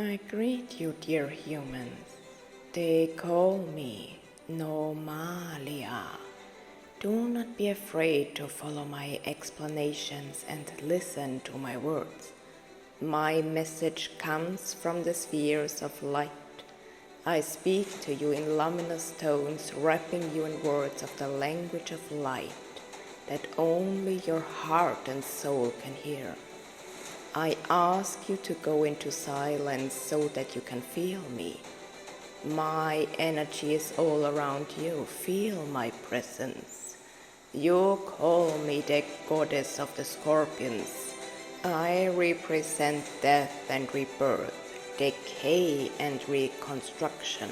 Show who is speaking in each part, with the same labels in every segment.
Speaker 1: I greet you, dear humans. They call me Nomalia. Do not be afraid to follow my explanations and listen to my words. My message comes from the spheres of light. I speak to you in luminous tones, wrapping you in words of the language of light that only your heart and soul can hear. I ask you to go into silence so that you can feel me. My energy is all around you. Feel my presence. You call me the goddess of the scorpions. I represent death and rebirth, decay and reconstruction,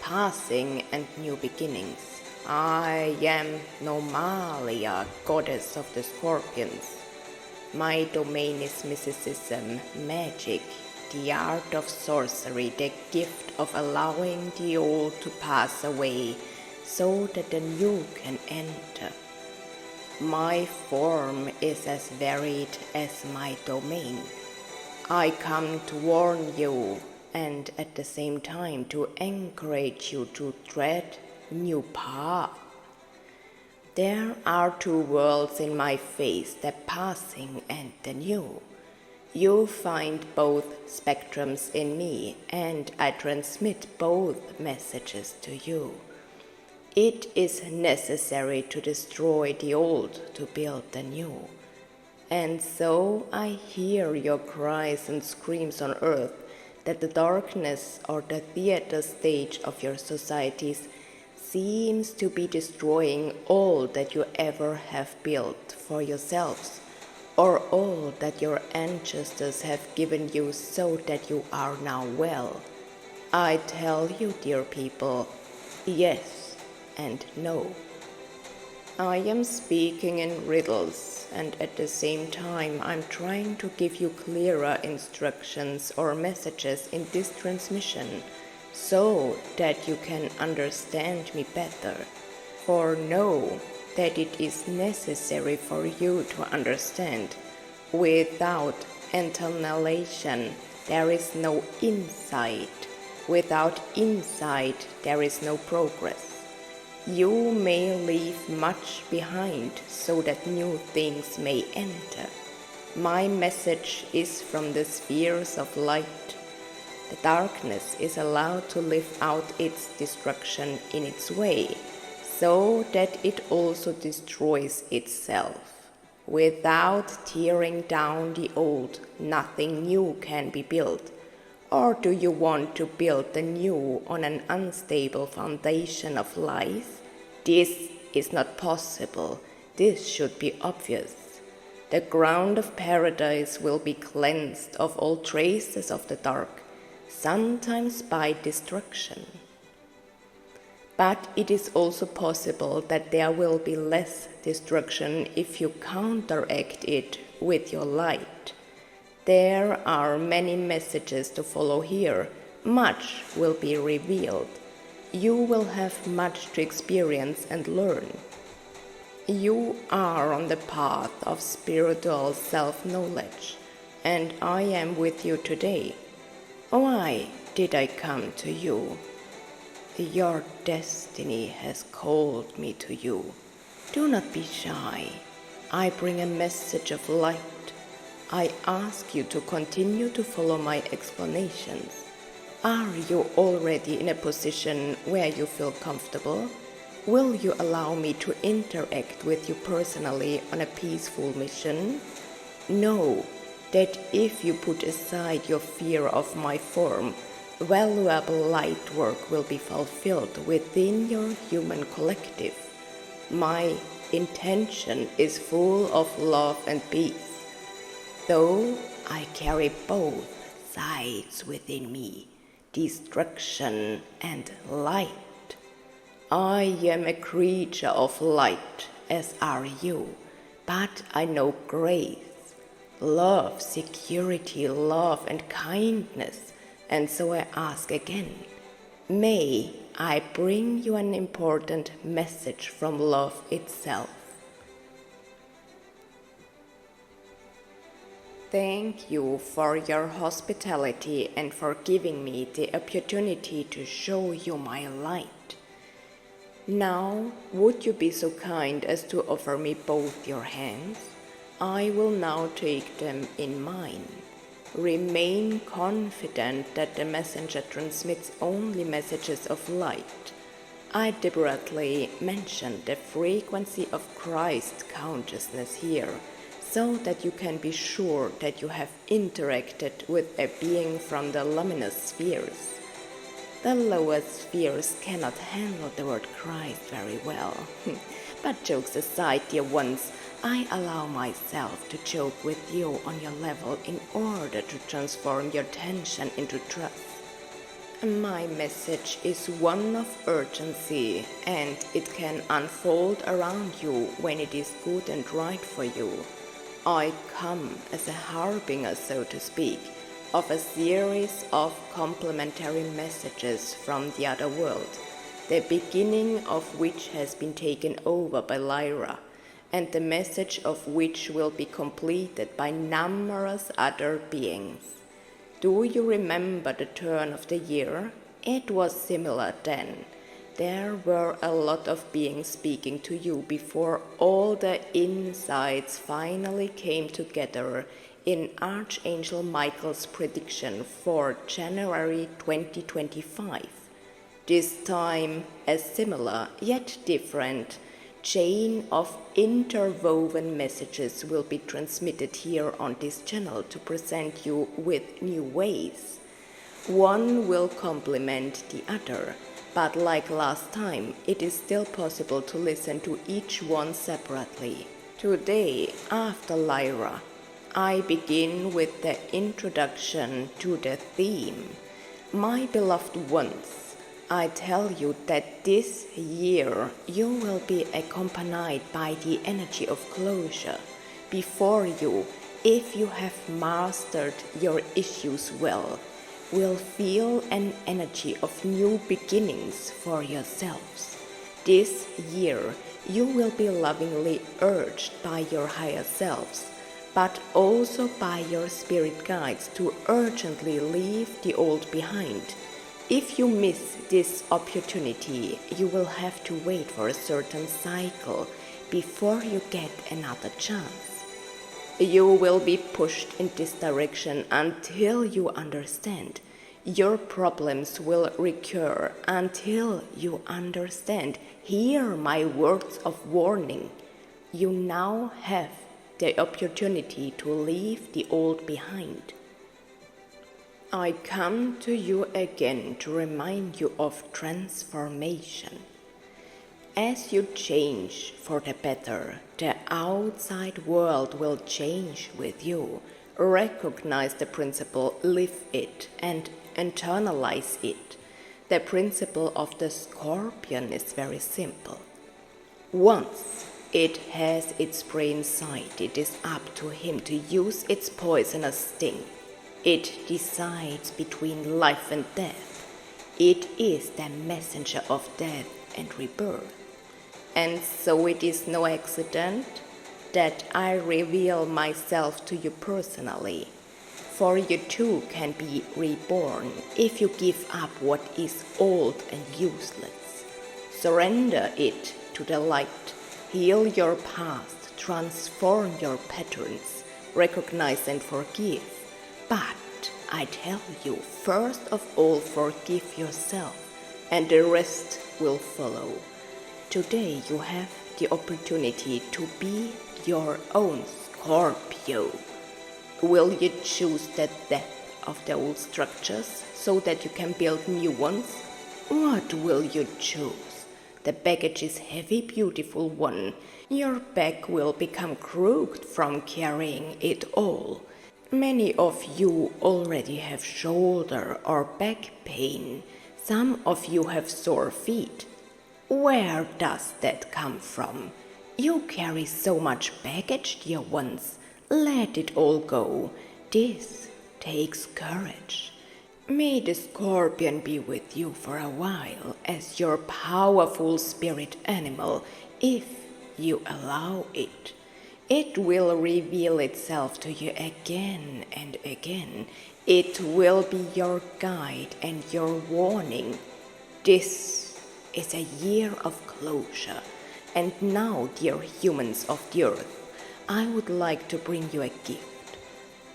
Speaker 1: passing and new beginnings. I am Nomalia, goddess of the scorpions. My domain is mysticism, magic, the art of sorcery, the gift of allowing the old to pass away so that the new can enter. My form is as varied as my domain. I come to warn you and at the same time to encourage you to tread new paths. There are two worlds in my face, the passing and the new. You find both spectrums in me, and I transmit both messages to you. It is necessary to destroy the old to build the new. And so I hear your cries and screams on earth that the darkness or the theater stage of your societies seems to be destroying all that you ever have built for yourselves, or all that your ancestors have given you so that you are now well. I tell you, dear people, yes and no. I am speaking in riddles, and at the same time I'm trying to give you clearer instructions or messages in this transmission, so that you can understand me better. For know that it is necessary for you to understand. Without internalization, there is no insight. Without insight, there is no progress. You may leave much behind so that new things may enter. My message is from the spheres of light. The darkness is allowed to live out its destruction in its way, so that it also destroys itself. Without tearing down the old, nothing new can be built. Or do you want to build the new on an unstable foundation of lies? This is not possible. This should be obvious. The ground of paradise will be cleansed of all traces of the dark, sometimes by destruction. But it is also possible that there will be less destruction if you counteract it with your light. There are many messages to follow here. Much will be revealed. You will have much to experience and learn. You are on the path of spiritual self-knowledge, and I am with you today. Why did I come to you? Your destiny has called me to you. Do not be shy. I bring a message of light. I ask you to continue to follow my explanations. Are you already in a position where you feel comfortable? Will you allow me to interact with you personally on a peaceful mission? Know that if you put aside your fear of my form, valuable light work will be fulfilled within your human collective. My intention is full of love and peace, though I carry both sides within me, destruction and light. I am a creature of light, as are you, but I know grace, love, security, love and kindness, and so I ask again, may I bring you an important message from love itself. Thank you for your hospitality and for giving me the opportunity to show you my light. Now, would you be so kind as to offer me both your hands? I will now take them in mine. Remain confident that the messenger transmits only messages of light. I deliberately mentioned the frequency of Christ consciousness here, so that you can be sure that you have interacted with a being from the luminous spheres. The lower spheres cannot handle the word Christ very well. But jokes aside, dear ones, I allow myself to joke with you on your level in order to transform your tension into trust. My message is one of urgency, and it can unfold around you when it is good and right for you. I come as a harbinger, so to speak, of a series of complementary messages from the other world, the beginning of which has been taken over by Lyra, and the message of which will be completed by numerous other beings. Do you remember the turn of the year? It was similar then. There were a lot of beings speaking to you before all the insights finally came together in Archangel Michael's prediction for January 2025. This time, a similar yet different chain of interwoven messages will be transmitted here on this channel to present you with new ways. One will complement the other, but like last time, it is still possible to listen to each one separately. Today, after Lyra, I begin with the introduction to the theme. My beloved ones, I tell you that this year you will be accompanied by the energy of closure. Before you, if you have mastered your issues well, will feel an energy of new beginnings for yourselves. This year you will be lovingly urged by your higher selves, but also by your spirit guides to urgently leave the old behind. If you miss this opportunity, you will have to wait for a certain cycle before you get another chance. You will be pushed in this direction until you understand. Your problems will recur until you understand. Hear my words of warning. You now have the opportunity to leave the old behind. I come to you again to remind you of transformation. As you change for the better, the outside world will change with you. Recognize the principle, live it, and internalize it. The principle of the scorpion is very simple. Once it has its prey in sight, it is up to him to use its poisonous sting. It decides between life and death. It is the messenger of death and rebirth. And so it is no accident that I reveal myself to you personally. For you too can be reborn if you give up what is old and useless. Surrender it to the light. Heal your past, transform your patterns, recognize and forgive. But I tell you, first of all, forgive yourself, and the rest will follow. Today you have the opportunity to be your own Scorpio. Will you choose the death of the old structures so that you can build new ones? What will you choose? The baggage is heavy, beautiful one. Your back will become crooked from carrying it all. Many of you already have shoulder or back pain. Some of you have sore feet. Where does that come from? You carry so much baggage, dear ones. Let it all go. This takes courage. May the scorpion be with you for a while as your powerful spirit animal, if you allow it. It will reveal itself to you again and again. It will be your guide and your warning. This is a year of closure. And now, dear humans of the earth, I would like to bring you a gift.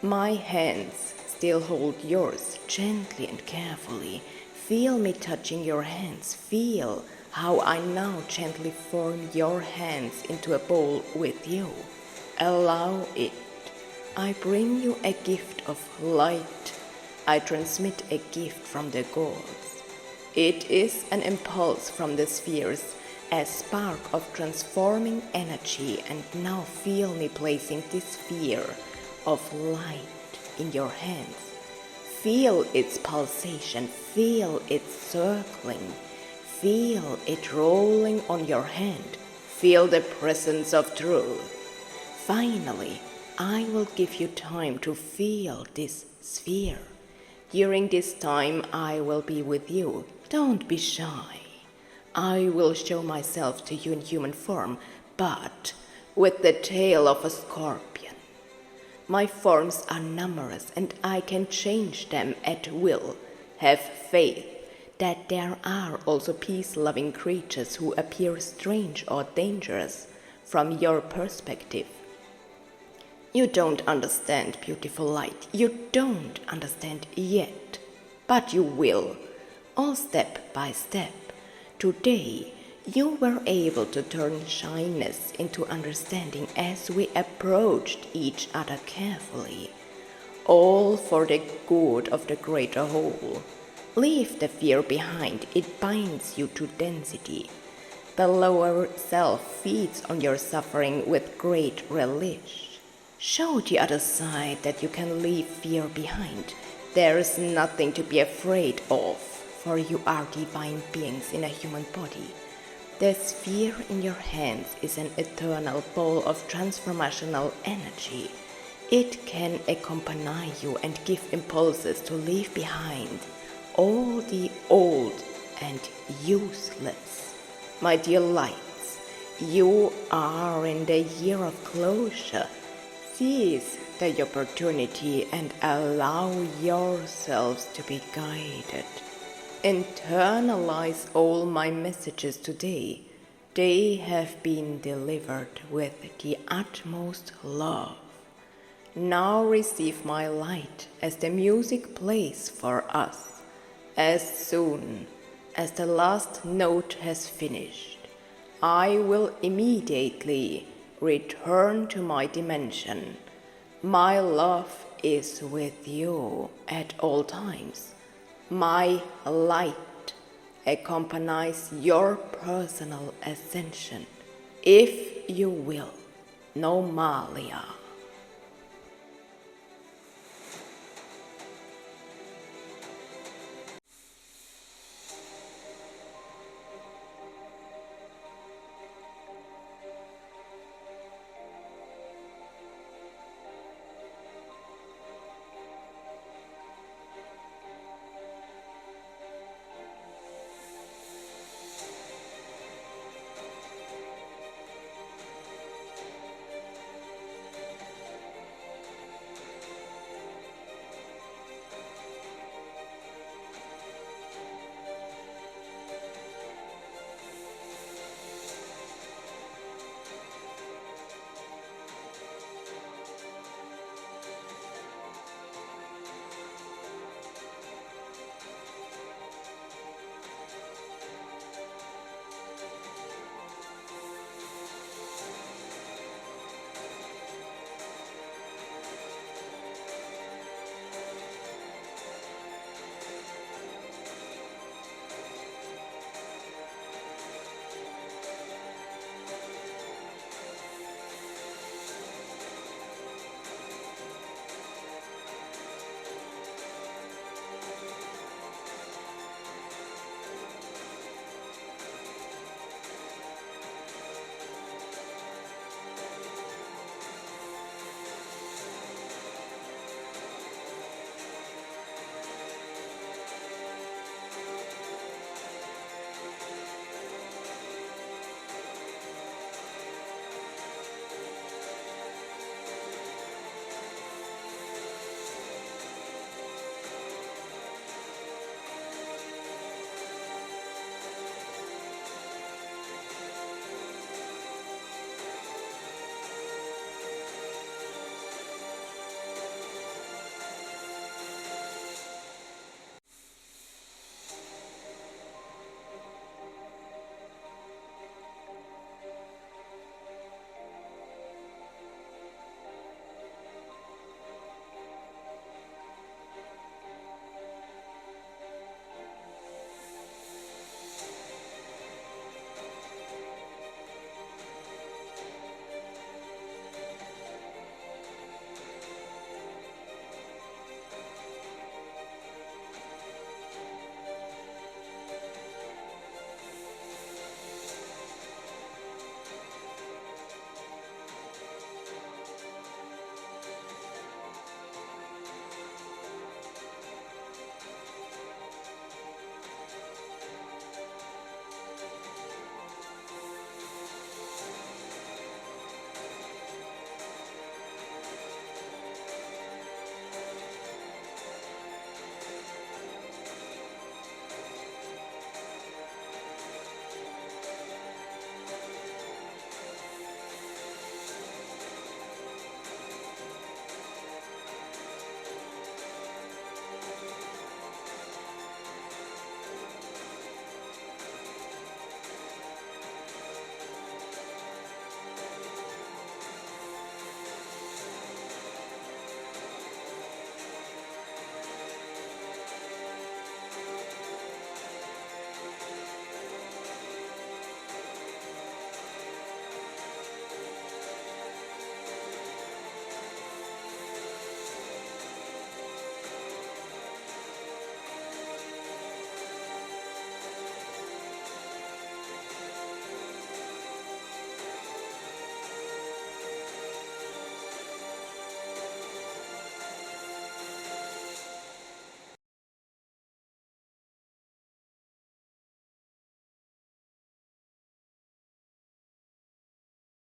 Speaker 1: My hands still hold yours gently and carefully. Feel me touching your hands. Feel how I now gently form your hands into a bowl with you. Allow it. I bring you a gift of light. I transmit a gift from the gods. It is an impulse from the spheres, a spark of transforming energy, and now feel me placing this sphere of light in your hands. Feel its pulsation, feel it circling, feel it rolling on your hand, feel the presence of truth. Finally, I will give you time to feel this sphere. During this time, I will be with you. Don't be shy. I will show myself to you in human form, but with the tail of a scorpion. My forms are numerous and I can change them at will. Have faith that there are also peace-loving creatures who appear strange or dangerous from your perspective. You don't understand, beautiful light. You don't understand yet, but you will, all step by step. Today, you were able to turn shyness into understanding as we approached each other carefully, all for the good of the greater whole. Leave the fear behind, it binds you to density. The lower self feeds on your suffering with great relish. Show the other side that you can leave fear behind. There is nothing to be afraid of, for you are divine beings in a human body. The sphere in your hands is an eternal ball of transformational energy. It can accompany you and give impulses to leave behind all the old and useless. My dear lights, you are in the year of closure. Seize the opportunity and allow yourselves to be guided. Internalize all my messages today. They have been delivered with the utmost love. Now receive my light as the music plays for us. As soon as the last note has finished, I will immediately return to my dimension. My love is with you at all times. My light accompanies your personal ascension. If you will, Nomalia.